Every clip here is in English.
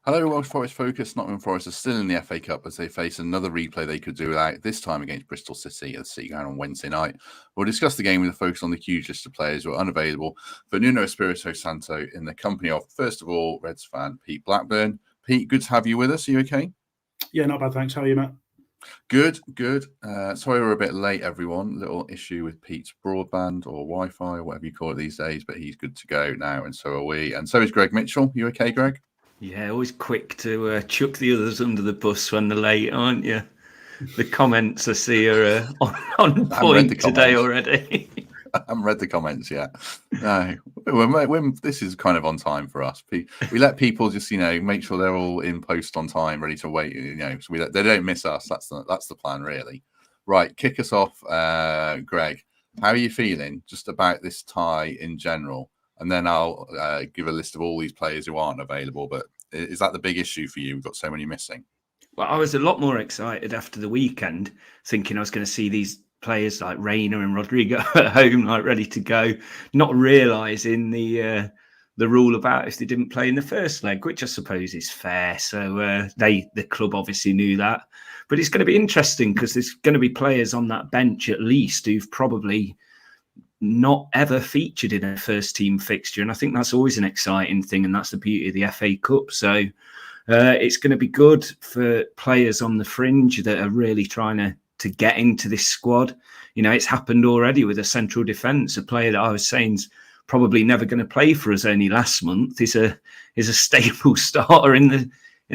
Hello, Welsh Forest Focus. Nottingham Forest are still in the FA Cup as they face another replay they could do without, this time against Bristol City at the City Ground on Wednesday night. We'll discuss the game with a focus on the huge list of players who are unavailable for Nuno Espirito Santo in the company of, first of all, Reds fan Pete Blackburn. Pete, good to have you with us. Are you okay? Yeah, not bad, thanks. How are you, Matt? Good. Sorry we're a bit late, everyone. Little issue with Pete's broadband or Wi-Fi, or whatever you call it these days, but he's good to go now, and so are we. And so is Greg Mitchell. You okay, Greg? Yeah, always quick to chuck the others under the bus when they're late, aren't you? The comments I see are on point today already. I haven't read the comments yet. No, this is kind of on time for us. We let people just, make sure they're all in post on time, ready to wait. So they don't miss us. That's the plan, really. Right, kick us off, Greg. How are you feeling just about this tie in general? And then I'll give a list of all these players who aren't available. But is that the big issue for you? We've got so many missing. Well, I was a lot more excited after the weekend, thinking I was going to see these players like Reyna and Rodrigo at home, like ready to go, not realising the rule about if they didn't play in the first leg, which I suppose is fair. So the club obviously knew that. But it's going to be interesting because there's going to be players on that bench at least who've probably not ever featured in a first team fixture, and I think that's always an exciting thing, and that's the beauty of the FA Cup. So it's going to be good for players on the fringe that are really trying to get into this squad. It's happened already with a central defence. A player that I was saying's probably never going to play for us only last month is a stable starter in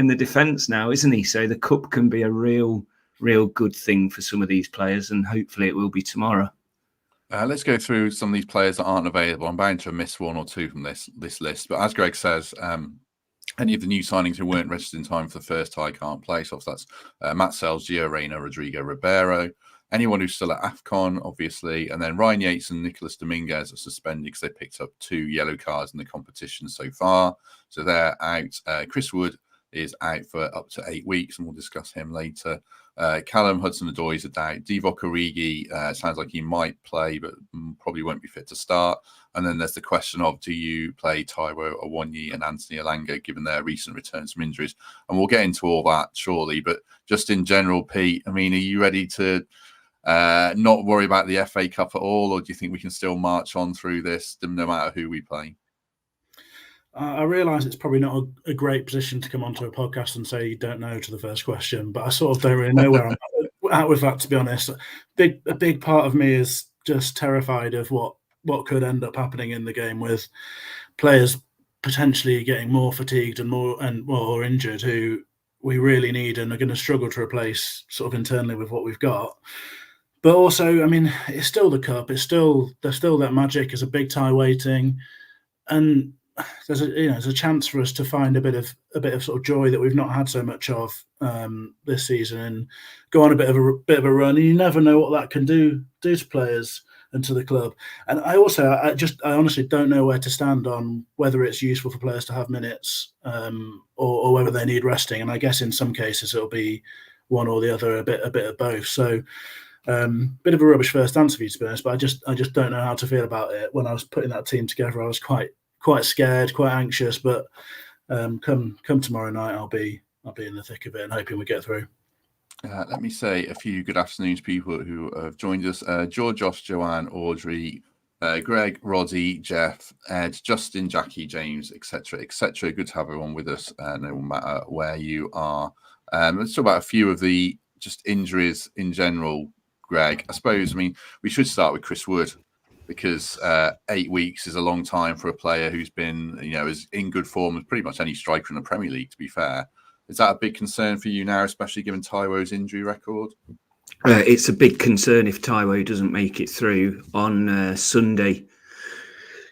the defence now, isn't he? So the cup can be a real good thing for some of these players, and hopefully it will be tomorrow. Let's go through some of these players that aren't available. I'm bound to miss one or two from this list. But as Greg says, any of the new signings who weren't registered in time for the first tie can't play. So that's Matz Sels, Reyna, Rodrigo, Ribeiro. Anyone who's still at AFCON, obviously. And then Ryan Yates and Nicolas Dominguez are suspended because they picked up 2 yellow cards in the competition so far. So they're out. Chris Wood is out for up to 8 weeks, and we'll discuss him later. Callum Hudson-Odoi is a doubt. Divock Origi sounds like he might play, but probably won't be fit to start. And then there's the question of, do you play Taiwo, Awoniyi and Antony Elanga, given their recent returns from injuries? And we'll get into all that shortly. But just in general, Pete, are you ready to not worry about the FA Cup at all? Or do you think we can still march on through this no matter who we play? I realise it's probably not a great position to come onto a podcast and say you don't know to the first question, but I sort of don't really know where I'm at with that, to be honest. A big part of me is just terrified of what could end up happening in the game, with players potentially getting more fatigued and more injured, who we really need and are going to struggle to replace sort of internally with what we've got. But also, it's still the cup. There's still that magic. It's a big tie waiting, and there's a chance for us to find a bit of sort of joy that we've not had so much of this season, and go on a bit of a run. And you never know what that can do to players and to the club. And I honestly don't know where to stand on whether it's useful for players to have minutes or whether they need resting. And I guess in some cases it'll be one or the other, a bit of both. So bit of a rubbish first answer for you, to be honest, but I just don't know how to feel about it. When I was putting that team together, I was quite scared, quite anxious, but come tomorrow night, I'll be in the thick of it and hoping we get through. Let me say a few good afternoons, people who have joined us. George, Josh, Joanne, Audrey, Greg, Roddy, Jeff, Ed, Justin, Jackie, James, etc., etc. Good to have everyone with us, no matter where you are. Let's talk about a few of the just injuries in general, Greg. I suppose, we should start with Chris Wood, because 8 weeks is a long time for a player who's been, as in good form as pretty much any striker in the Premier League, to be fair. Is that a big concern for you now, especially given Taiwo's injury record? It's a big concern if Taiwo doesn't make it through on Sunday.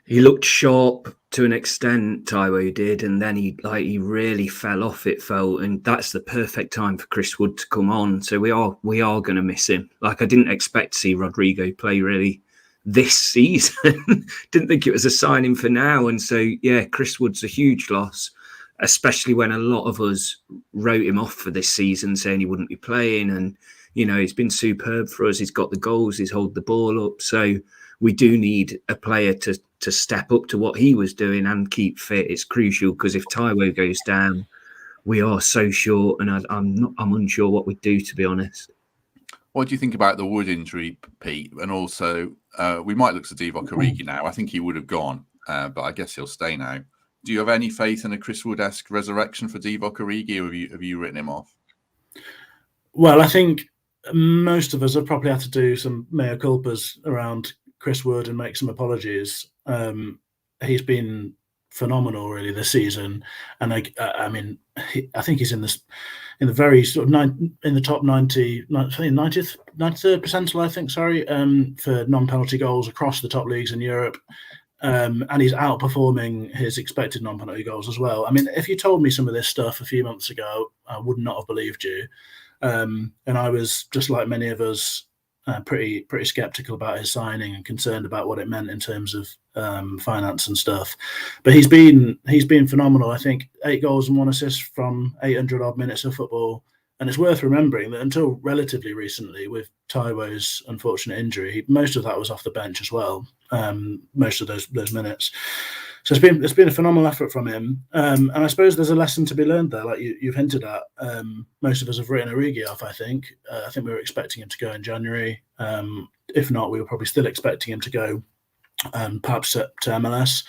He looked sharp to an extent, Taiwo did, and then he really fell off, it felt, and that's the perfect time for Chris Wood to come on. So we are going to miss him. I didn't expect to see Rodrigo play really this season. Didn't think it was a signing for now. And so, yeah, Chris Wood's a huge loss, especially when a lot of us wrote him off for this season, saying he wouldn't be playing. And, he's been superb for us. He's got the goals. He's held the ball up. So we do need a player to step up to what he was doing and keep fit. It's crucial, because if Taiwo goes down, we are so short, and I'm unsure what we'd do, to be honest. What do you think about the Wood injury, Pete? And also, we might look to Divock Origi now. I think he would have gone, but I guess he'll stay now. Do you have any faith in a Chris Wood-esque resurrection for Divock Origi, or have you written him off? Well, I think most of us have probably had to do some mea culpas around Chris Wood and make some apologies. He's been phenomenal, really, this season, and I think he's in the very sort of in the top 90th percentile, I think. Sorry, for non-penalty goals across the top leagues in Europe. And he's outperforming his expected non-penalty goals as well. I mean, if you told me some of this stuff a few months ago, I would not have believed you. And I was, just like many of us, pretty skeptical about his signing and concerned about what it meant in terms of finance and stuff. But he's been phenomenal. I think 8 goals and 1 assist from 800 odd minutes of football. And it's worth remembering that until relatively recently, with Taiwo's unfortunate injury, most of that was off the bench as well. Most of those minutes. So it's been a phenomenal effort from him. And I suppose there's a lesson to be learned there, like you've hinted at. Most of us have written Origi off, I think. I think we were expecting him to go in January. If not, we were probably still expecting him to go perhaps to MLS.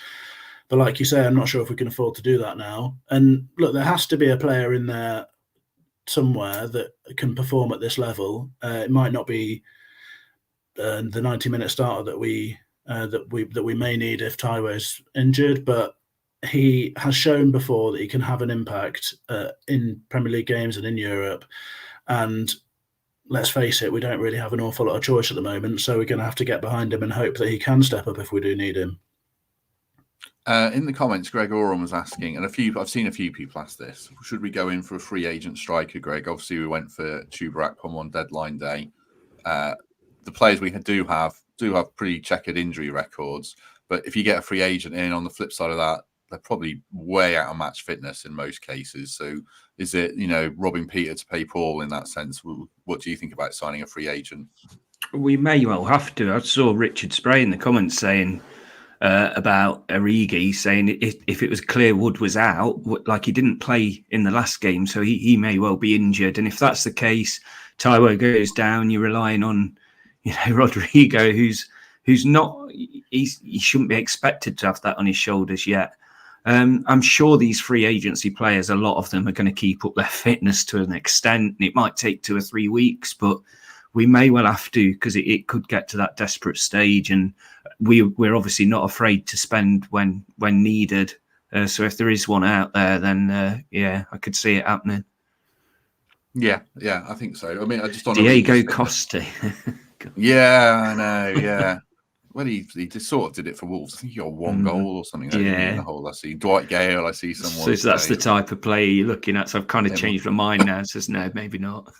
But like you say, I'm not sure if we can afford to do that now. And look, there has to be a player in there somewhere that can perform at this level. It might not be the 90-minute starter that we may need if Taiwo's injured, but he has shown before that he can have an impact in Premier League games and in Europe. And let's face it, we don't really have an awful lot of choice at the moment, so we're going to have to get behind him and hope that he can step up if we do need him. In the comments, Greg Oram was asking, and I've seen a few people ask this: should we go in for a free agent striker, Greg? Obviously, we went for Chuba Akpom on deadline day. The players we do have pretty checkered injury records, but if you get a free agent in, on the flip side of that, they're probably way out of match fitness in most cases. So, is it robbing Peter to pay Paul in that sense? What do you think about signing a free agent? We may well have to. I saw Richard Spray in the comments saying about Origi, saying if it was clear Wood was out, like he didn't play in the last game, so he may well be injured. And if that's the case, Taiwo goes down, you're relying on Rodrigo, who's not, he shouldn't be expected to have that on his shoulders yet. I'm sure these free agency players, a lot of them are going to keep up their fitness to an extent. And it might take 2 or 3 weeks, but we may well have to, because it could get to that desperate stage. And we're obviously not afraid to spend when needed. So if there is one out there, then I could see it happening. Yeah, I think so. I mean, I just don't Diego Costa. Yeah, I know. Yeah, well, he just sort of did it for Wolves. I think he got 1 goal or something. In the whole, I see Dwight Gale. I see someone. So that's the type of player you're looking at. So I've kind of changed my mind now. Says no, maybe not.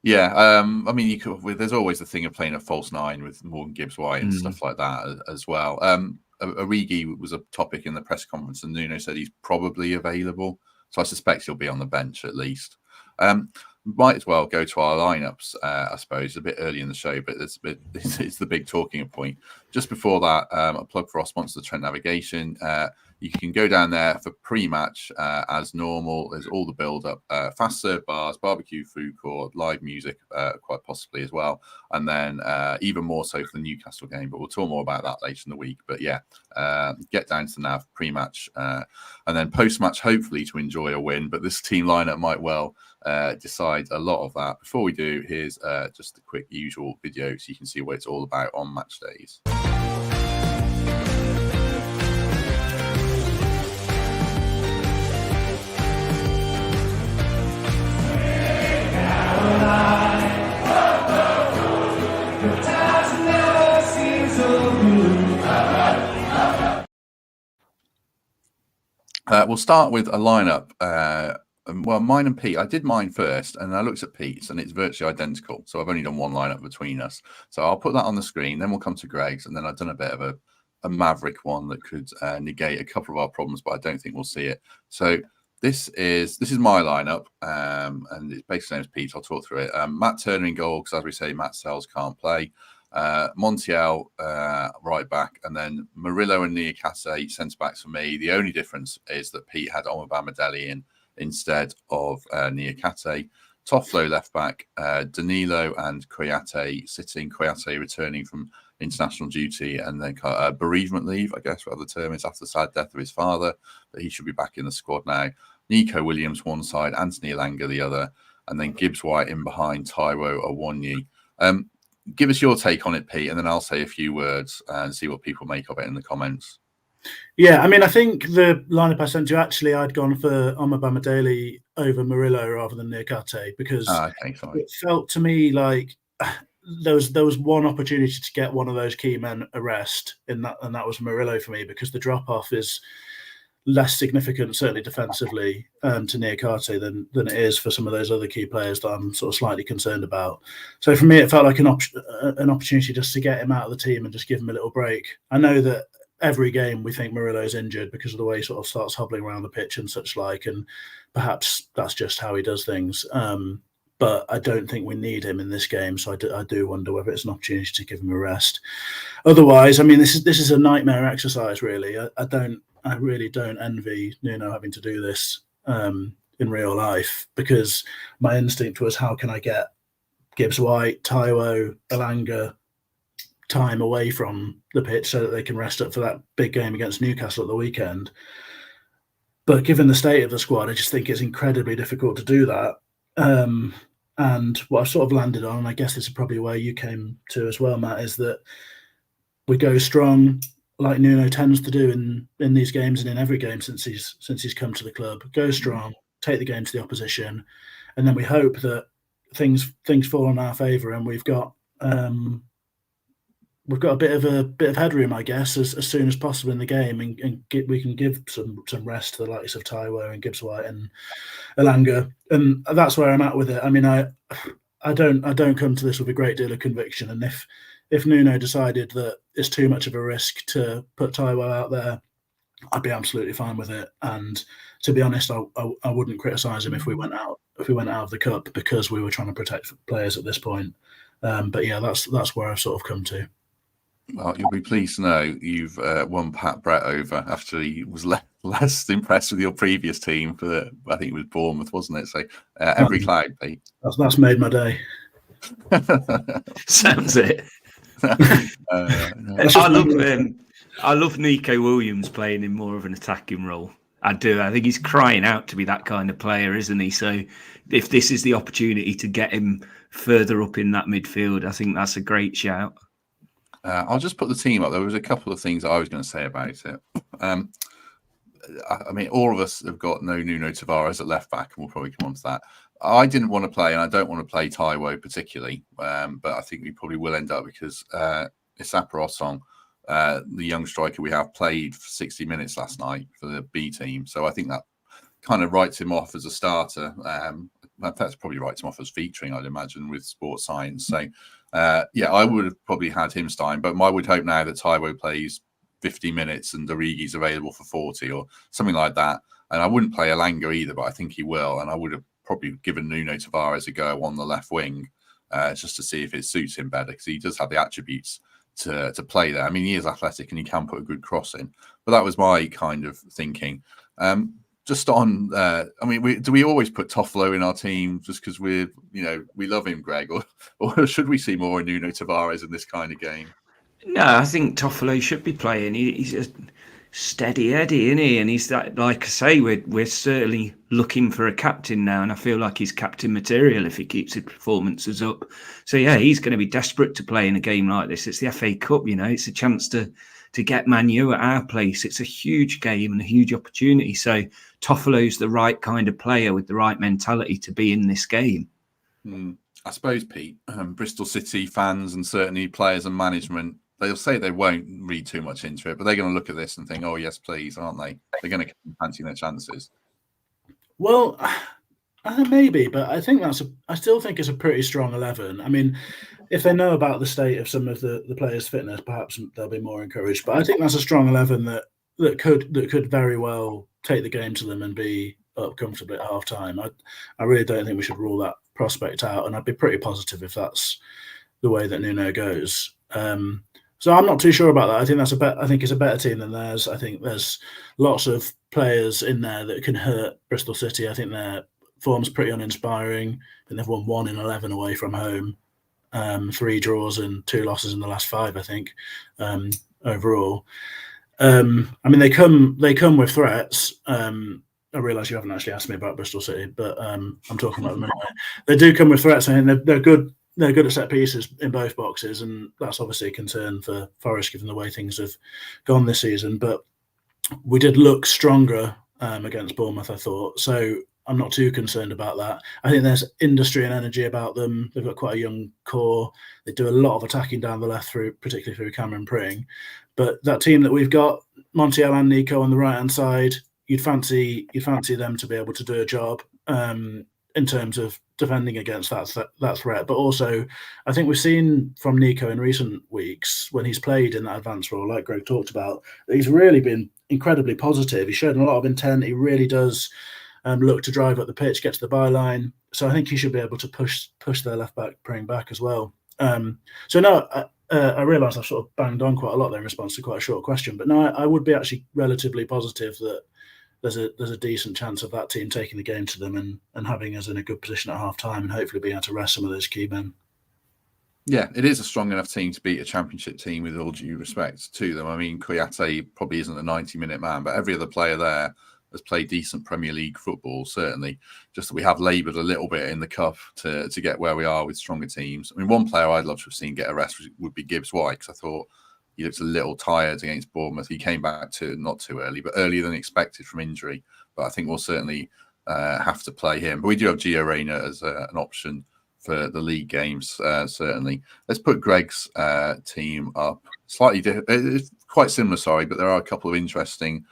Yeah, I mean, there's always the thing of playing a false 9 with Morgan Gibbs-White and stuff like that as well. Origi was a topic in the press conference, and Nuno said he's probably available. So I suspect he'll be on the bench at least. Might as well go to our lineups, I suppose, a bit early in the show, but it's the big talking point. Just before that, a plug for our sponsor, Trent Navigation. You can go down there for pre-match as normal. There's all the build-up, fast serve bars, barbecue food court, live music, quite possibly as well. And then even more so for the Newcastle game, but we'll talk more about that later in the week. But yeah, get down to the Nav pre-match and then post-match, hopefully to enjoy a win. But this team lineup might well decide a lot of that. Before we do, here's just a quick usual video so you can see what it's all about on match days. We'll start with a lineup. Well, mine and Pete. I did mine first, and I looked at Pete's, and it's virtually identical. So I've only done one lineup between us. So I'll put that on the screen. Then we'll come to Greg's, and then I've done a bit of a maverick one that could negate a couple of our problems, but I don't think we'll see it. So this is my lineup, and it's basically named Pete. I'll talk through it. Matt Turner in goal, because as we say, Matz Sels can't play. Montiel right back, and then Murillo and Niakate centre backs for me. The only difference is that Pete had Omobamidele instead of Niakate. Toffolo left back, Danilo and Kouyaté sitting. Kouyaté returning from international duty and then bereavement leave, I guess what the term is, after the sad death of his father, but he should be back in the squad now. Nico Williams one side, Antony Elanga the other, and then Gibbs White in behind, Taiwo, Awoniyi. Give us your take on it, Pete, and then I'll say a few words and see what people make of it in the comments. Yeah, I mean, I think the lineup I sent you, actually, I'd gone for Omobamidele over Murillo rather than Niakate, because it felt to me like there was one opportunity to get one of those key men a rest in that, and that was Murillo for me, because the drop-off is less significant, certainly defensively, to Niakate than it is for some of those other key players that I'm sort of slightly concerned about. So for me, it felt like an opportunity just to get him out of the team and just give him a little break. I know that every game we think Murillo's injured because of the way he sort of starts hobbling around the pitch and such like, and perhaps that's just how he does things. But I don't think we need him in this game, so I do wonder whether it's an opportunity to give him a rest. Otherwise, I mean, this is a nightmare exercise, really. I really don't envy Nuno having to do this in real life, because my instinct was, how can I get Gibbs White, Taiwo, Elanga time away from the pitch so that they can rest up for that big game against Newcastle at the weekend. But given the state of the squad, I just think it's incredibly difficult to do that. And what I've sort of landed on, and I guess this is probably where you came to as well, Matt, is that we go strong, like Nuno tends to do in these games and in every game since he's come to the club. Go strong, take the game to the opposition, and then we hope that things fall in our favour, and we've got a bit of headroom, I guess, as soon as possible in the game, and we can give some rest to the likes of Taiwo and Gibbs White and Elanga, and that's where I'm at with it. I mean, I don't come to this with a great deal of conviction, and if Nuno decided that it's too much of a risk to put Taiwo out there, I'd be absolutely fine with it. And to be honest, I wouldn't criticise him if we went out of the cup because we were trying to protect players at this point. But yeah, that's where I've sort of come to. Well, you'll be pleased to know you've won Pat Brett over after he was less impressed with your previous team. I think it was Bournemouth, wasn't it? So every cloud, Pete. That's made my day. Sounds it. I love Nico Williams playing in more of an attacking role. I do. I think he's crying out to be that kind of player, isn't he? So if this is the opportunity to get him further up in that midfield, I think that's a great shout. I'll just put the team up. There was a couple of things I was going to say about it. I mean, all of us have got no Nuno Tavares at left back, and we'll probably come on to that. I didn't want to play, and I don't want to play Taiwo particularly, but I think we probably will end up because Issapar Ossong, the young striker we have, played for 60 minutes last night for the B team. So I think that kind of writes him off as a starter. That's probably writes him off as featuring, I'd imagine, with sports science. So, yeah, I would have probably had him starting, but I would hope now that Taiwo plays 50 minutes and Origi's available for 40 or something like that. And I wouldn't play Elanga either, but I think he will. And I would have probably given Nuno Tavares a go on the left wing just to see if it suits him better, because he does have the attributes to play there. I mean, he is athletic and he can put a good cross in. But that was my kind of thinking. Just on, I mean, do we always put Toffolo in our team just because we love him, Greg, or should we see more Nuno Tavares in this kind of game? No, I think Toffolo should be playing. He's a steady Eddie, isn't he? And he's that, like I say, we're certainly looking for a captain now, and I feel like he's captain material if he keeps his performances up. So yeah, he's going to be desperate to play in a game like this. It's the FA Cup, it's a chance to get Man U at our place. It's a huge game and a huge opportunity. So Toffolo's the right kind of player with the right mentality to be in this game. I suppose, Pete, Bristol City fans and certainly players and management, they'll say they won't read too much into it, but they're going to look at this and think, oh, yes, please, aren't they? They're going to keep fancying their chances. Well, maybe, but I still think it's a pretty strong 11. I mean, if they know about the state of some of the players' fitness, perhaps they'll be more encouraged. But I think that's a strong 11 that could very well take the game to them and be up comfortably at half time. I really don't think we should rule that prospect out, and I'd be pretty positive if that's the way that Nuno goes. So I'm not too sure about that. I think I think it's a better team than theirs. I think there's lots of players in there that can hurt Bristol City. I think their form's pretty uninspiring. I think they've won 1 in 11 away from home, 3 draws and 2 losses in the last 5. I think overall. I mean, they come with threats. I realise you haven't actually asked me about Bristol City, but I'm talking about them anyway. They do come with threats, and they're good. They're good at set pieces in both boxes, and that's obviously a concern for Forest given the way things have gone this season. But we did look stronger against Bournemouth, I thought. So I'm not too concerned about that. I think there's industry and energy about them. They've got quite a young core. They do a lot of attacking down the left, particularly through Cameron Pring. But that team that we've got, Montiel and Nico on the right-hand side, you'd fancy them to be able to do a job in terms of defending against that threat. But also, I think we've seen from Nico in recent weeks, when he's played in that advanced role, like Greg talked about, he's really been incredibly positive. He's shown a lot of intent. He really does look to drive up the pitch, get to the byline. So I think he should be able to push their left back, Pring back as well. So no, I realise I've sort of banged on quite a lot there in response to quite a short question. But no, I would be actually relatively positive that there's a decent chance of that team taking the game to them and having us in a good position at half time and hopefully being able to rest some of those key men. Yeah, it is a strong enough team to beat a championship team with all due respect to them. I mean, Kouyaté probably isn't a 90-minute man, but every other player there has played decent Premier League football, certainly. Just that we have laboured a little bit in the cup to get where we are with stronger teams. I mean, one player I'd love to have seen get a rest would be Gibbs White, because I thought he looked a little tired against Bournemouth. He came back not too early, but earlier than expected from injury. But I think we'll certainly have to play him. But we do have Gio Reyna as an option for the league games, certainly. Let's put Greg's team up. Slightly different, it's quite similar, sorry, but there are a couple of interesting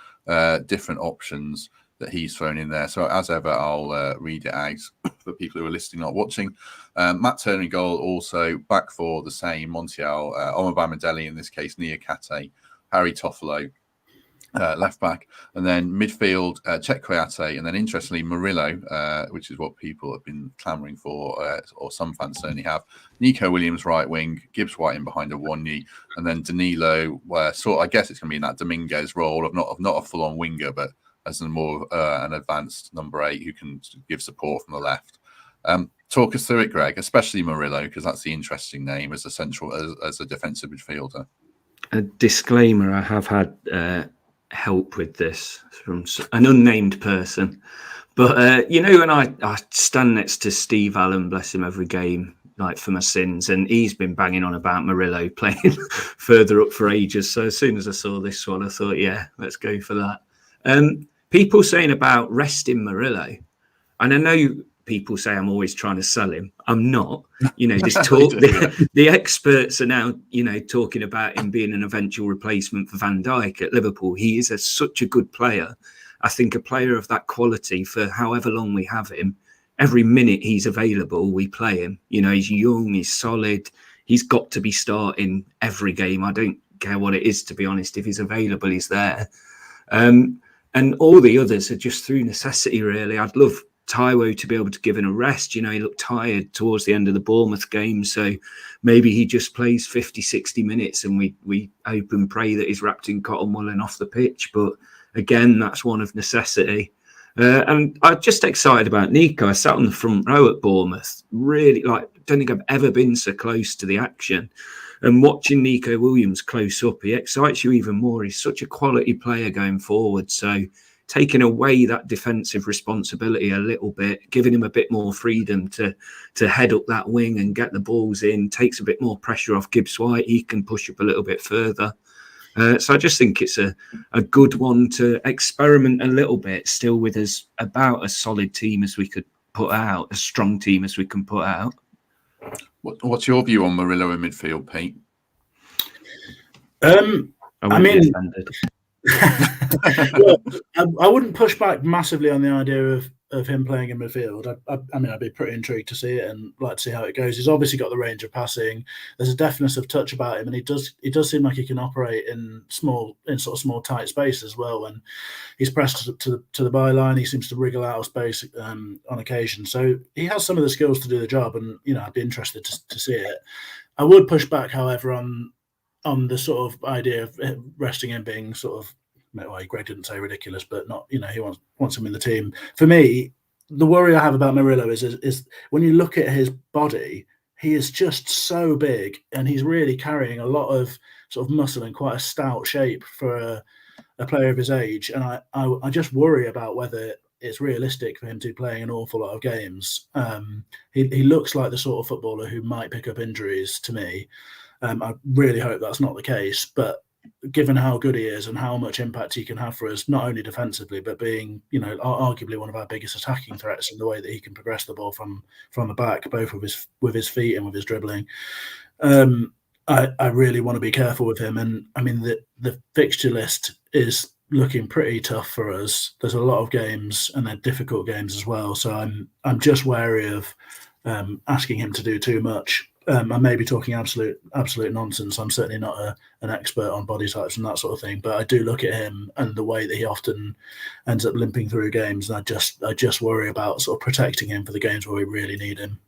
different options that he's thrown in there. So as ever, I'll read it out for people who are listening, not watching. Matt Turner in goal, also back for the same. Montiel, Omobamidele, in this case, Niakate, Harry Toffolo, left back. And then midfield, Chet Kouyaté, and then interestingly, Murillo, which is what people have been clamouring for, or some fans certainly have. Nico Williams, right wing, Gibbs White in behind Awoniyi, and then Danilo, where I guess it's going to be in that Dominguez role of not a full-on winger, but as a more an advanced number 8 who can give support from the left. Talk us through it, Greg, especially Murillo, because that's the interesting name as a defensive midfielder. A disclaimer: I have had help with this from an unnamed person, but when I stand next to Steve Allen, bless him, every game, like for my sins, and he's been banging on about Murillo playing further up for ages. So as soon as I saw this one, I thought, yeah, let's go for that. People saying about resting Murillo, and I know people say I'm always trying to sell him. I'm not. This talk. The experts are now, talking about him being an eventual replacement for Van Dijk at Liverpool. He is such a good player. I think a player of that quality, for however long we have him, every minute he's available, we play him. He's young, he's solid. He's got to be starting every game. I don't care what it is, to be honest. If he's available, he's there. And all the others are just through necessity, really. I'd love Taiwo to be able to give him a rest. He looked tired towards the end of the Bournemouth game, so maybe he just plays 50, 60 minutes and we hope and pray that he's wrapped in cotton wool and off the pitch. But again, that's one of necessity. And I'm just excited about Nico. I sat on the front row at Bournemouth. Really, don't think I've ever been so close to the action. And watching Nico Williams close up, he excites you even more. He's such a quality player going forward. So taking away that defensive responsibility a little bit, giving him a bit more freedom to head up that wing and get the balls in, takes a bit more pressure off Gibbs White. He can push up a little bit further. So I just think it's a good one to experiment a little bit, still with us about a solid team as we could put out, a strong team as we can put out. What's your view on Murillo in midfield, Pete? I wouldn't push back massively on the idea of him playing in midfield. I'd be pretty intrigued to see it and like to see how it goes. He's obviously got the range of passing. There's a deftness of touch about him, and he does seem like he can operate in sort of small tight space as well. When he's pressed to the byline, he seems to wriggle out of space on occasion. So he has some of the skills to do the job, and I'd be interested to see it. I would push back, however, on on the sort of idea of resting him being sort of, well, Greg didn't say ridiculous, but not, he wants him in the team. For me, the worry I have about Murillo is when you look at his body, he is just so big, and he's really carrying a lot of sort of muscle and quite a stout shape for a player of his age. And I just worry about whether it's realistic for him to be playing an awful lot of games. He looks like the sort of footballer who might pick up injuries to me. I really hope that's not the case, but given how good he is and how much impact he can have for us, not only defensively, but being, arguably one of our biggest attacking threats in the way that he can progress the ball from the back, both with his feet and with his dribbling. I really want to be careful with him. And I mean, the fixture list is looking pretty tough for us. There's a lot of games, and they're difficult games as well. So I'm just wary of asking him to do too much. I may be talking absolute nonsense. I'm certainly not an expert on body types and that sort of thing, but I do look at him and the way that he often ends up limping through games, and I just worry about sort of protecting him for the games where we really need him.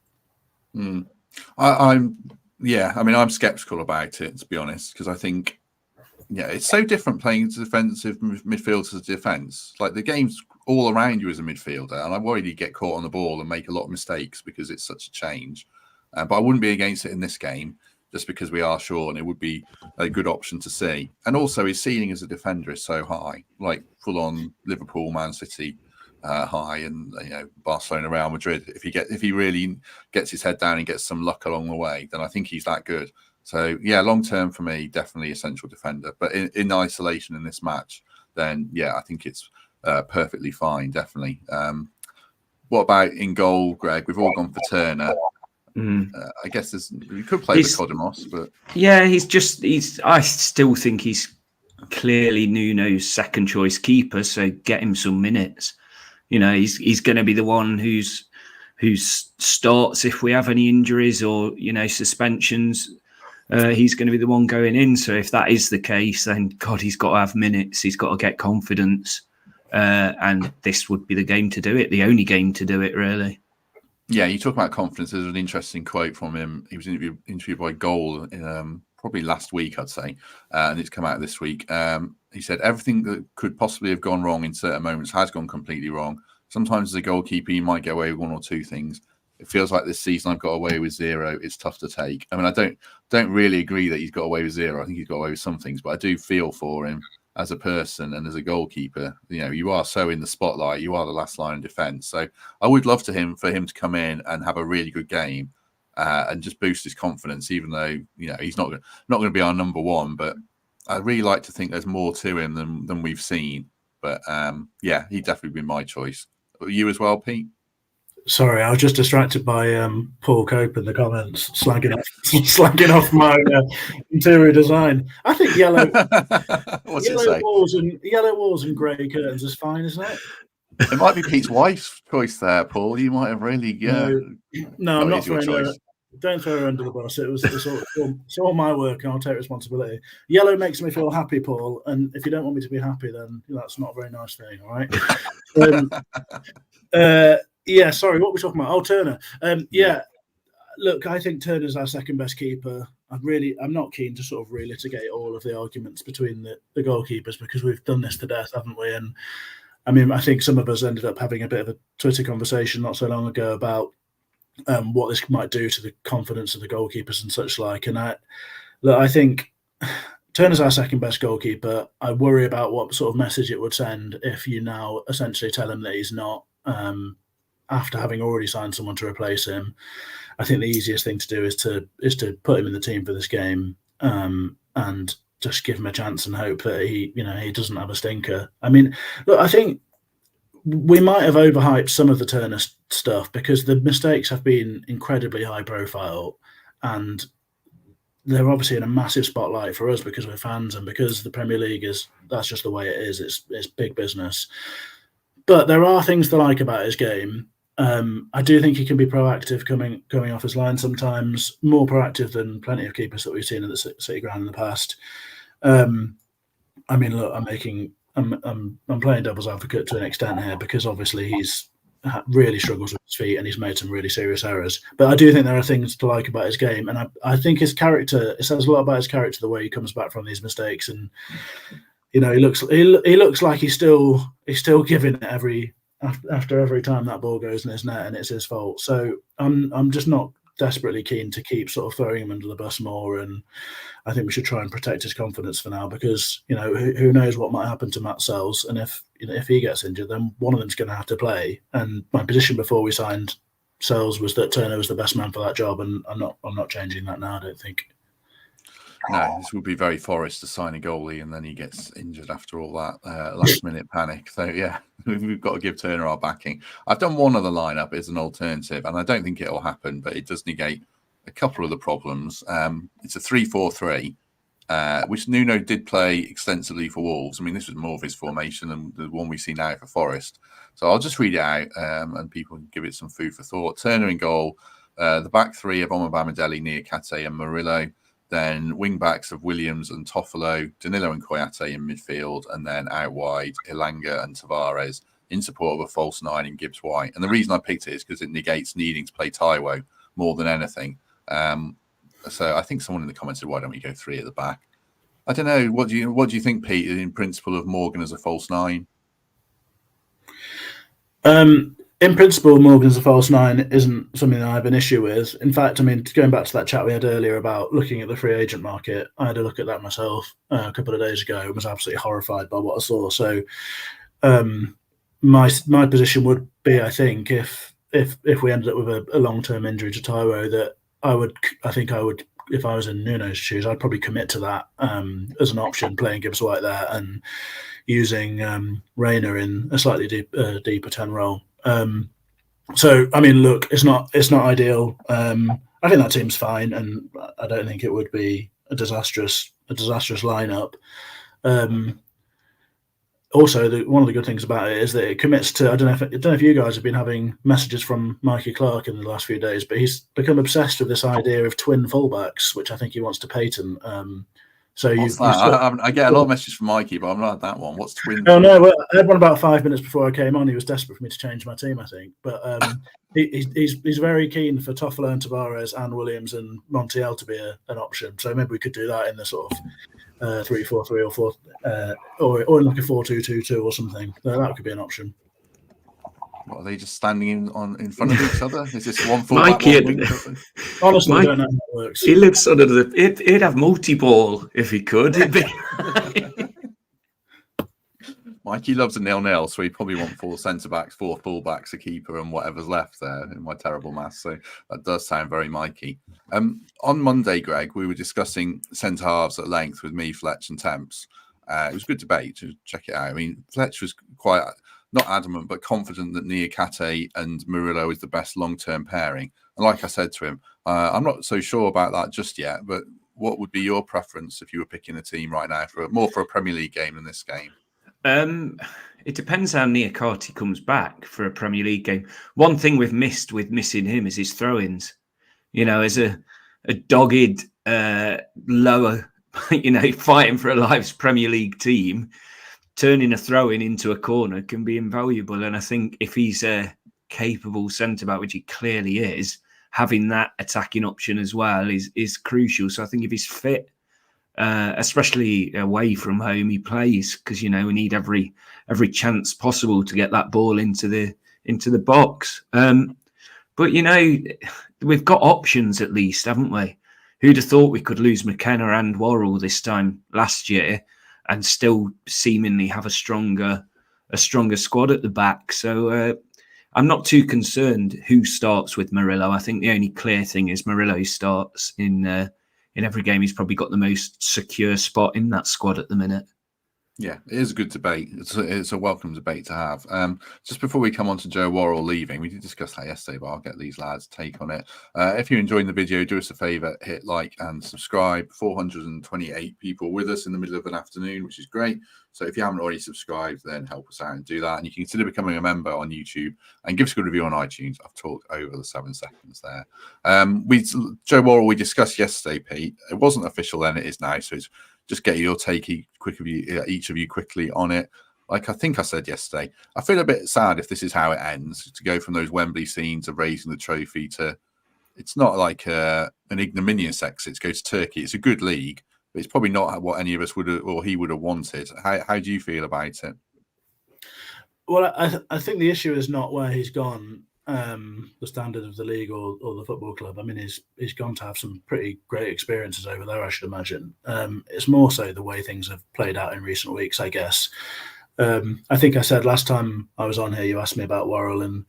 I'm skeptical about it, to be honest, because I think, it's so different playing defensive midfield to defence. Like, the game's all around you as a midfielder, and I'm worried he'd get caught on the ball and make a lot of mistakes because it's such a change. But I wouldn't be against it in this game, just because we are short, and it would be a good option to see. And also, his ceiling as a defender is so high, like full on Liverpool, Man City high, and Barcelona, Real Madrid. If he really gets his head down and gets some luck along the way, then I think he's that good. So long term for me, definitely a central defender. But in isolation in this match, then I think it's perfectly fine, definitely. What about in goal, Greg? We've all gone for Turner. I guess you could play with Kodimos, but I still think he's clearly Nuno's second choice keeper, so get him some minutes. He's going to be the one who starts if we have any injuries or suspensions. He's going to be the one going in. So if that is the case, then God, he's got to have minutes. He's got to get confidence, and this would be the game to do it. The only game to do it, really. Yeah, you talk about confidence. There's an interesting quote from him. He was interviewed by Goal in, probably last week, I'd say, and it's come out this week. He said, everything that could possibly have gone wrong in certain moments has gone completely wrong. Sometimes as a goalkeeper, you might get away with one or two things. It feels like this season I've got away with zero. It's tough to take. I mean, I don't really agree that he's got away with zero. I think he's got away with some things, but I do feel for him as a person and as a goalkeeper. You are so in the spotlight. You are the last line of defence. So I would love for him to come in and have a really good game and just boost his confidence, even though he's not going to be our number one. But I'd really like to think there's more to him than we've seen. But he'd definitely be my choice. You as well, Pete? Sorry, I was just distracted by Paul Cope in the comments slagging off my interior design. I think yellow walls and grey curtains is fine, isn't it? It might be Pete's wife's choice there, Paul. You might have really No, I'm not throwing her. Don't throw her under the bus. It's all my work, and I'll take responsibility. Yellow makes me feel happy, Paul, and if you don't want me to be happy, then that's not a very nice thing. All right. Sorry, what were we talking about? Oh, Turner. Look, I think Turner's our second best keeper. I'm not keen to sort of relitigate all of the arguments between the goalkeepers, because we've done this to death, haven't we? And I mean, I think some of us ended up having a bit of a Twitter conversation not so long ago about what this might do to the confidence of the goalkeepers and such like. And I think Turner's our second best goalkeeper. I worry about what sort of message it would send if you now essentially tell him that he's not, after having already signed someone to replace him. I think the easiest thing to do is to put him in the team for this game, and just give him a chance and hope that he doesn't have a stinker. I mean, look, I think we might have overhyped some of the Turner stuff, because the mistakes have been incredibly high profile, and they're obviously in a massive spotlight for us because we're fans, and because the Premier League that's just the way it is. It's big business. But there are things to like about his game. I do think he can be proactive coming off his line sometimes, more proactive than plenty of keepers that we've seen at the City ground in the past. I mean, look, I'm playing devil's advocate to an extent here, because obviously he's really struggles with his feet, and he's made some really serious errors. But I do think there are things to like about his game, and I think his character, it says a lot about his character, the way he comes back from these mistakes, and he looks like he's still giving it after every time that ball goes in his net and it's his fault. So I'm just not desperately keen to keep sort of throwing him under the bus more, and I think we should try and protect his confidence for now, because who knows what might happen to Matz Sels, and if he gets injured, then one of them's going to have to play. And my position before we signed Sels was that Turner was the best man for that job, and I'm not changing that now, I don't think. No, this would be very Forest to sign a goalie and then he gets injured after all that last-minute panic. So, yeah, we've got to give Turner our backing. I've done one other lineup as an alternative, and I don't think it'll happen, but it does negate a couple of the problems. It's a 3-4-3, which Nuno did play extensively for Wolves. I mean, this was more of his formation than the one we see now for Forest. So I'll just read it out and people can give it some food for thought. Turner in goal, the back three of Omobamidele, Niakate and Murillo. Then wing-backs of Williams and Toffolo, Danilo and Koyate in midfield, and then out wide, Elanga and Tavares in support of a false nine in Gibbs-White. And the reason I picked it is because it negates needing to play Taiwo more than anything. So I think someone in the comments said, why don't we go three at the back? I don't know. What do you think, Pete, in principle of Morgan as a false nine? In principle, Morgan as a false nine isn't something that I have an issue with. In fact, I mean, going back to that chat we had earlier about looking at the free agent market, I had a look at that myself a couple of days ago and was absolutely horrified by what I saw. So my position would be, I think, if we ended up with a long-term injury to Taiwo, that I think I would, if I was in Nuno's shoes, I'd probably commit to that as an option, playing Gibbs-White there and using Reyna in a slightly deeper 10 role. So I mean, look, it's not ideal. I think that team's fine, and I don't think it would be a disastrous lineup. Also, one of the good things about it is that it commits to. I don't know if you guys have been having messages from Mikey Clark in the last few days, but he's become obsessed with this idea of twin fullbacks, which I think he wants to patent. So I get a lot of messages from Mikey, but I'm not at that one. What's twin? Oh no, well, I had one about 5 minutes before I came on. He was desperate for me to change my team, I think. But he's very keen for Toffolo and Tavares and Williams and Montiel to be an option. So maybe we could do that in the sort of 3-4-3 or 4, or in like a 4-2-2-2 or something. That could be an option. What, are they just standing in front of each other? Is this one full Mikey? Honestly, I don't know how it works. He lives under he'd have multi-ball if he could. Mikey loves a 0-0, so he'd probably want 4 centre-backs, 4 full-backs, a keeper, and whatever's left there in my terrible maths. So that does sound very Mikey. On Monday, Greg, we were discussing centre-halves at length with me, Fletch and Temps. It was a good debate. To check it out. I mean, Fletch was quite, not adamant, but confident that Niakate and Murillo is the best long-term pairing. And like I said to him, I'm not so sure about that just yet, but what would be your preference if you were picking a team right now for a Premier League game than this game? It depends how Niakate comes back for a Premier League game. One thing we've missed with missing him is his throw-ins. As a dogged, lower, fighting for a life's Premier League team, turning a throw-in into a corner can be invaluable. And I think if he's a capable centre-back, which he clearly is, having that attacking option as well is crucial. So I think if he's fit, especially away from home, he plays, because we need every chance possible to get that ball into the box. But we've got options at least, haven't we? Who'd have thought we could lose McKenna and Worrall this time last year and still seemingly have a stronger squad at the back? So I'm not too concerned who starts with Murillo. I think the only clear thing is Murillo starts in every game. He's probably got the most secure spot in that squad at the minute. Yeah, it is a good debate. It's a welcome debate to have. Just before we come on to Joe Worrall leaving, we did discuss that yesterday, but I'll get these lads' take on it. If you're enjoying the video, do us a favour, hit like and subscribe. 428 people with us in the middle of an afternoon, which is great. So if you haven't already subscribed, then help us out and do that. And you can consider becoming a member on YouTube and give us a good review on iTunes. I've talked over the 7 seconds there. Joe Worrall, we discussed yesterday, Pete. It wasn't official then, it is now. So it's just get your take, each of you quickly on it. like I think I said yesterday, I feel a bit sad if this is how it ends, to go from those Wembley scenes of raising the trophy to, it's not like an ignominious exit to go to Turkey. It's a good league, but it's probably not what any of us would have, or he would have wanted. How do you feel about it? Well, I think the issue is not where he's gone, the standard of the league or the football club. I mean, he's gone to have some pretty great experiences over there, I should imagine. It's more so the way things have played out in recent weeks, I guess. I think I said last time I was on here, you asked me about Worrall and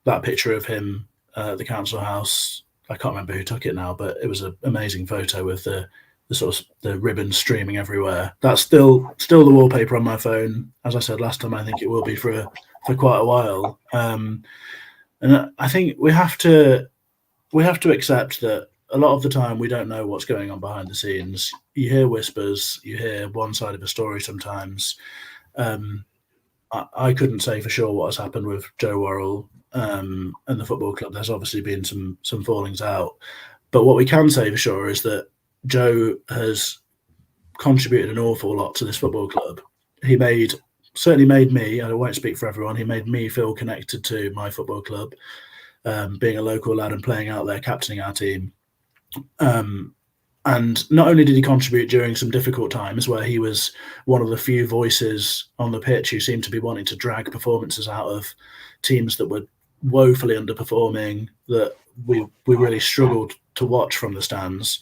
that picture of him at the council house. I can't remember who took it now, but it was an amazing photo with the sort of the ribbons streaming everywhere. That's still the wallpaper on my phone. As I said last time, I think it will be for quite a while. And I think we have to accept that a lot of the time we don't know what's going on behind the scenes. You hear whispers, you hear one side of a story sometimes. I couldn't say for sure what has happened with Joe Worrall and the football club. There's obviously been some fallings out. But what we can say for sure is that Joe has contributed an awful lot to this football club. He certainly made me, and I won't speak for everyone, he made me feel connected to my football club, being a local lad and playing out there, captaining our team. And not only did he contribute during some difficult times where he was one of the few voices on the pitch who seemed to be wanting to drag performances out of teams that were woefully underperforming, that we really struggled to watch from the stands,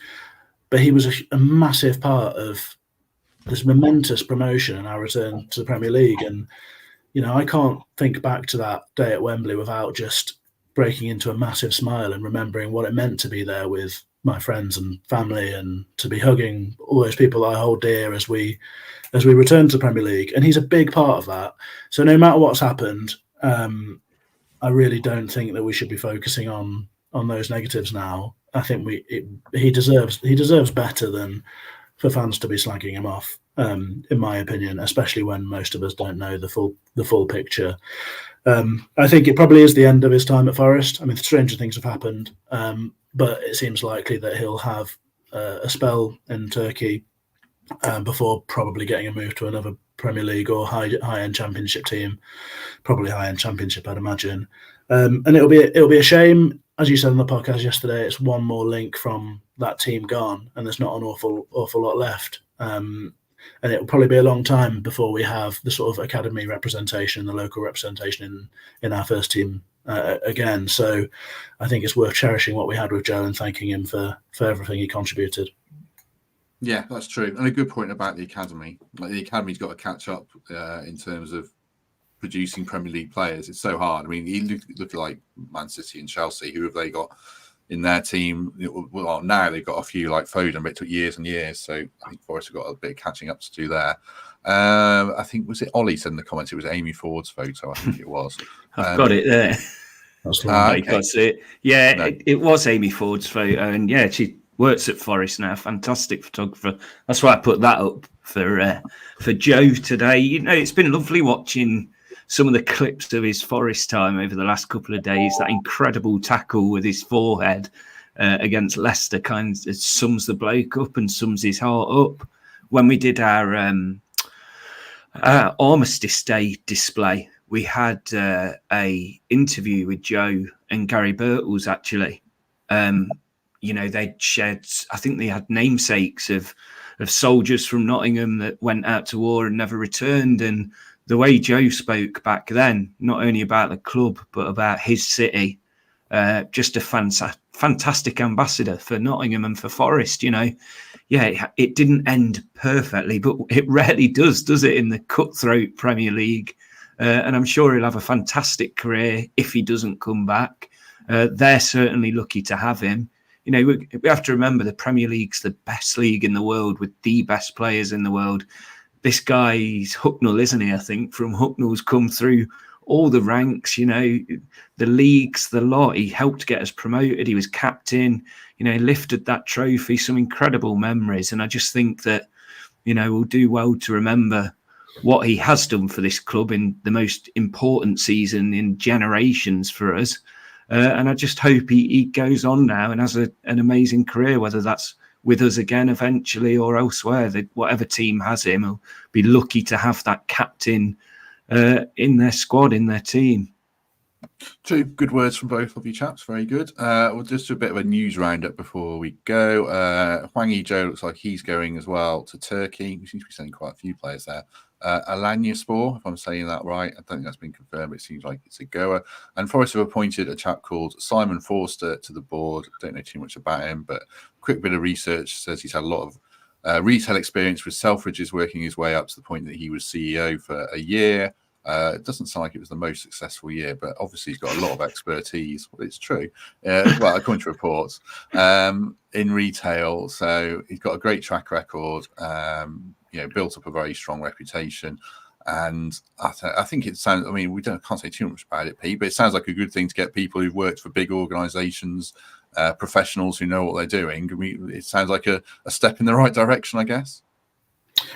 but he was a massive part of this momentous promotion and our return to the Premier League. And, you know, I can't think back to that day at Wembley without just breaking into a massive smile and remembering what it meant to be there with my friends and family and to be hugging all those people I hold dear as we return to the Premier League. And he's a big part of that. So no matter what's happened, I really don't think that we should be focusing on those negatives now. I think he deserves better than for fans to be slagging him off, in my opinion, especially when most of us don't know the full picture. I think it probably is the end of his time at Forest. I mean, stranger things have happened, but it seems likely that he'll have a spell in Turkey before probably getting a move to another Premier League or high-end Championship team, probably high-end Championship, I'd imagine. And it'll be a shame, as you said on the podcast yesterday. It's one more link from that team gone, and there's not an awful lot left. And it'll probably be a long time before we have the sort of academy representation, the local representation in our first team again. So I think it's worth cherishing what we had with Joe and thanking him for everything he contributed. Yeah, that's true. And a good point about the academy. Like, the academy's got to catch up in terms of producing Premier League players. It's so hard. I mean, you look like Man City and Chelsea. Who have they got in their team? Well, now they've got a few like Foden, but it took years and years. So I think Forest have got a bit of catching up to do there. I think, was it Ollie said in the comments, it was Amy Ford's photo, I think it was. I've got it there. That's okay. It was Amy Ford's photo, and yeah, she works at Forest now. Fantastic photographer. That's why I put that up for Joe today. You know, it's been lovely watching some of the clips of his Forest time over the last couple of days. That incredible tackle with his forehead against Leicester kind of sums the bloke up and sums his heart up. When we did our Armistice Day display, we had a interview with Joe and Gary Birtles, actually. You know, they'd shared, I think they had namesakes of soldiers from Nottingham that went out to war and never returned. And the way Joe spoke back then, not only about the club, but about his city, just a fantastic ambassador for Nottingham and for Forest, you know. Yeah, it didn't end perfectly, but it rarely does it, in the cutthroat Premier League? And I'm sure he'll have a fantastic career if he doesn't come back. They're certainly lucky to have him. You know, we have to remember the Premier League's the best league in the world with the best players in the world. This guy's Hucknall, isn't he? I think from Hucknall's come through all the ranks, you know, the leagues, the lot. He helped get us promoted. He was captain, you know, lifted that trophy, some incredible memories. And I just think that, you know, we'll do well to remember what he has done for this club in the most important season in generations for us. And I just hope he goes on now and has an amazing career, whether that's with us again eventually or elsewhere. Whatever team has him will be lucky to have that captain in their squad, in their team. Two good words from both of you chaps. Very good. We'll just do a bit of a news roundup before we go. Awoniyi Joe looks like he's going as well to Turkey. We seem to be sending quite a few players there. Alanyaspor, if I'm saying that right. I don't think that's been confirmed, but it seems like it's a goer. And Forest have appointed a chap called Simon Forster to the board. Don't know too much about him, but a quick bit of research says he's had a lot of retail experience with Selfridges, working his way up to the point that he was CEO for a year. It doesn't sound like it was the most successful year, but obviously he's got a lot of expertise. Well, it's true. Well, according to reports, in retail. So he's got a great track record, built up a very strong reputation. And I think it sounds, I mean, can't say too much about it, Pete, but it sounds like a good thing to get people who've worked for big organisations, professionals who know what they're doing. It sounds like a step in the right direction, I guess.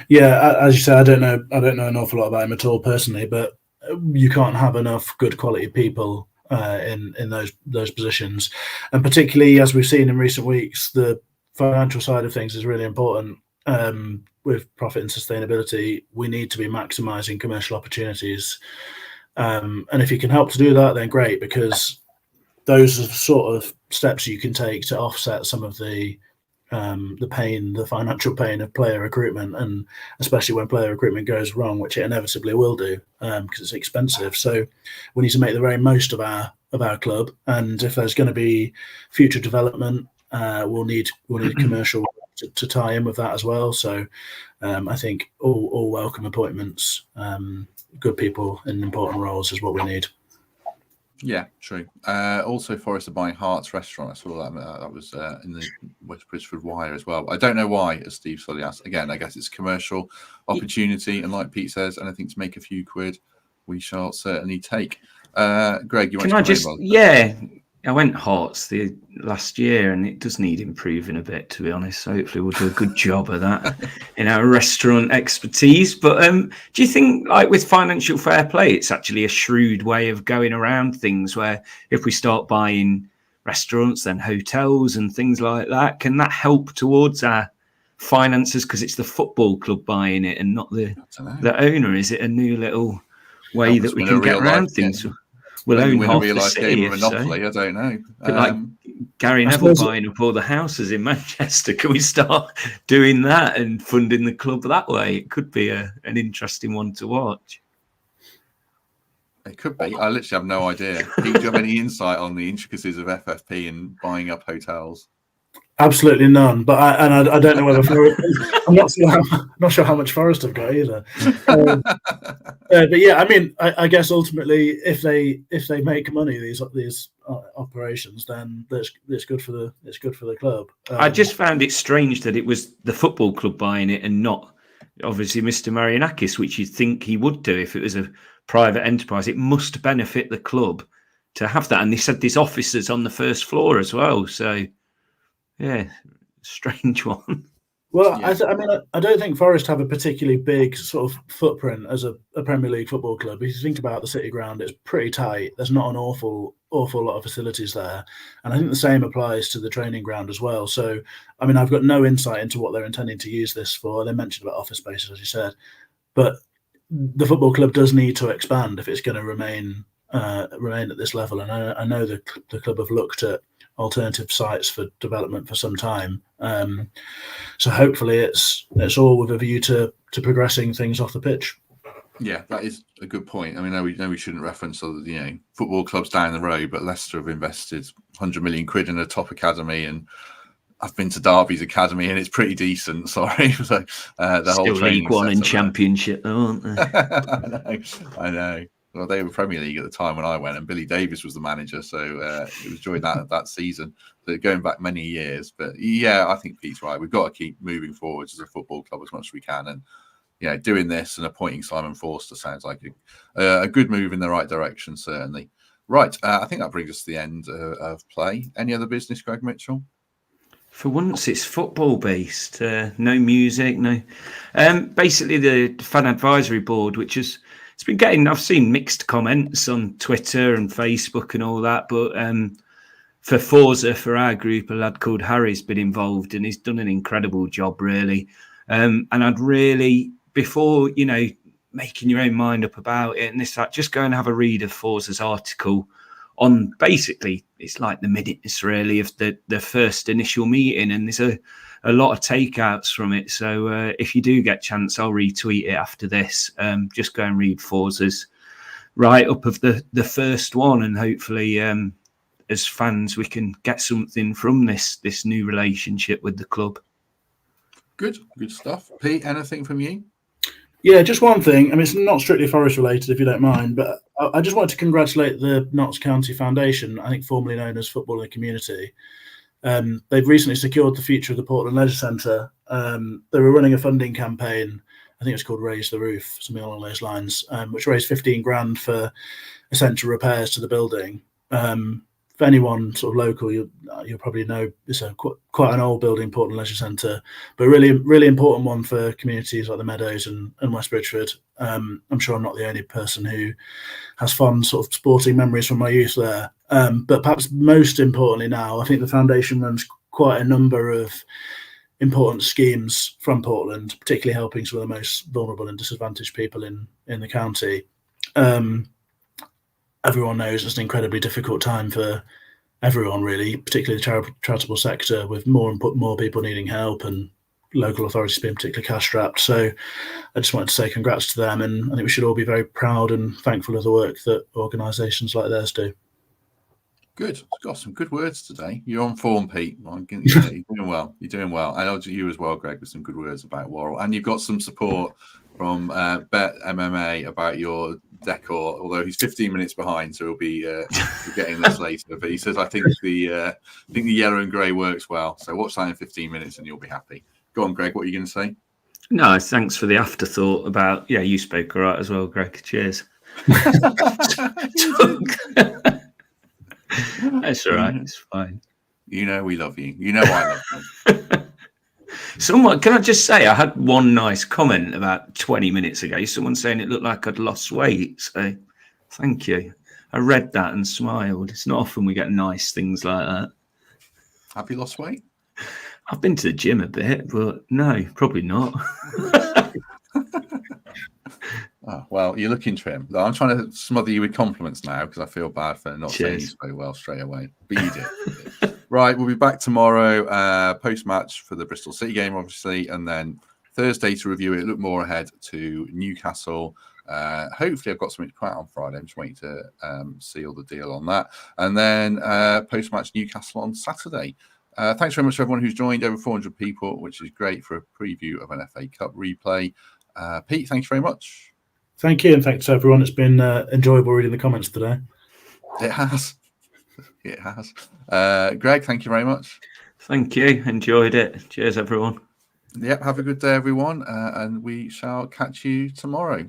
Yeah, as you said, I don't know an awful lot about him at all personally, but you can't have enough good quality people in those positions, and particularly as we've seen in recent weeks, the financial side of things is really important. With profit and sustainability, we need to be maximising commercial opportunities, and if you can help to do that, then great, because those are the sort of steps you can take to offset some of the financial pain of player recruitment, and especially when player recruitment goes wrong, which it inevitably will do, because it's expensive. So we need to make the very most of our club, and if there's going to be future development, we'll need commercial to tie in with that as well. So I think all welcome appointments, good people in important roles is what we need. Yeah, true. Also, Forest are buying Hart's restaurant. I saw that was in the West Bridgeford Wire as well. I don't know why, as Steve Sully asked. Again, I guess it's commercial opportunity, and like Pete says, anything to make a few quid, we shall certainly take. Greg, you want to I went Hearts the last year, and it does need improving a bit, to be honest. So hopefully we'll do a good job of that in our restaurant expertise. But do you think, like with financial fair play, it's actually a shrewd way of going around things, where if we start buying restaurants, then hotels and things like that, can that help towards our finances because it's the football club buying it and not the owner? Is it a new little way that we can get around things? We'll own half the city, if Monopoly, I don't know. Like Gary Neville buying up all the houses in Manchester. Can we start doing that and funding the club that way? It could be an interesting one to watch. It could be. I literally have no idea. Do you have any insight on the intricacies of FFP and buying up hotels? Absolutely none. But I don't know whether I'm not sure how much Forest have got either. But yeah, I mean, I guess ultimately, if they make money these operations, then it's good for the club. I just found it strange that it was the football club buying it and not obviously Mr. Marianakis, which you'd think he would do if it was a private enterprise. It must benefit the club to have that, and they said there's officers on the first floor as well. So. Yeah, strange one. Well, yeah. I don't think Forest have a particularly big sort of footprint as a Premier League football club. If you think about the City ground, it's pretty tight. There's not an awful lot of facilities there. And I think the same applies to the training ground as well. So, I mean, I've got no insight into what they're intending to use this for. They mentioned about office spaces, as you said. But the football club does need to expand if it's going to remain at this level. And I know the club have looked at alternative sites for development for some time, so hopefully it's all with a view to progressing things off the pitch. Yeah, that is a good point. I mean, we shouldn't reference football clubs down the road, but Leicester have invested 100 million quid in a top academy, and I've been to Derby's academy, and it's pretty decent. Sorry, so the whole League One and Championship, though, aren't they? I know. Well, they were Premier League at the time when I went, and Billy Davies was the manager, so it was during that season. So going back many years, but yeah, I think Pete's right. We've got to keep moving forwards as a football club as much as we can, and doing this and appointing Simon Forster sounds like a good move in the right direction, certainly. Right, I think that brings us to the end of play. Any other business, Greg Mitchell? For once, it's football-based. No music, no. Basically, the fan advisory board, which is. It's been getting, I've seen mixed comments on Twitter and Facebook and all that, but for Forza, for our group, a lad called Harry's been involved, and he's done an incredible job, really. And I'd really, before, making your own mind up about it and this, that, just go and have a read of Forza's article on, basically, it's like the minutes, really, of the first initial meeting. And there's a lot of takeouts from it. So if you do get a chance, I'll retweet it after this. Just go and read Forza's write-up of the first one, and hopefully as fans we can get something from this new relationship with the club. Good stuff. Pete, anything from you? Yeah, just one thing. I mean, it's not strictly Forest related, if you don't mind, but I just wanted to congratulate the Notts County Foundation, I think formerly known as Football in the Community. They've recently secured the future of the Portland Leisure Centre. They were running a funding campaign, I think it's called Raise the Roof, something along those lines, which raised 15 grand for essential repairs to the building. For anyone sort of local, you'll probably know it's quite an old building, Portland Leisure Centre, but really, really important one for communities like the Meadows and West Bridgeford. I'm sure I'm not the only person who has fond sort of sporting memories from my youth there. But perhaps most importantly now, I think the foundation runs quite a number of important schemes from Portland, particularly helping some of the most vulnerable and disadvantaged people in the county. Everyone knows it's an incredibly difficult time for everyone, really, particularly the charitable sector, with more people needing help and local authorities being particularly cash-strapped. So I just wanted to say congrats to them, and I think we should all be very proud and thankful of the work that organisations like theirs do. Good. Got some good words today. You're on form, Pete. You're doing well. You're doing well. I know you as well, Greg, with some good words about Worrall. And you've got some support from Bet MMA about your decor, although he's 15 minutes behind, so he'll be getting this later. But he says, I think the yellow and grey works well. So watch that in 15 minutes and you'll be happy. Go on, Greg. What are you going to say? No, thanks for the afterthought about, you spoke all right as well, Greg. Cheers. That's all right. It's fine. We love you. I love you. Someone, can I just say, I had one nice comment about 20 minutes ago. Someone saying it looked like I'd lost weight. So thank you. I read that and smiled. It's not often we get nice things like that. Have you lost weight? I've been to the gym a bit, but no, probably not. Oh, well, you're looking trim. I'm trying to smother you with compliments now because I feel bad for not saying you so well straight away. But you did. Right, we'll be back tomorrow, post-match for the Bristol City game, obviously, and then Thursday to review it, look more ahead to Newcastle. Hopefully I've got something to quote on Friday. I'm just waiting to seal the deal on that. And then post-match Newcastle on Saturday. Thanks very much to everyone who's joined, over 400 people, which is great for a preview of an FA Cup replay. Pete, thanks very much. Thank you, and thanks to everyone. It's been enjoyable reading the comments today. It has. It has. Greg, thank you very much. Thank you. Enjoyed it. Cheers, everyone. Yep. Have a good day, everyone. And we shall catch you tomorrow.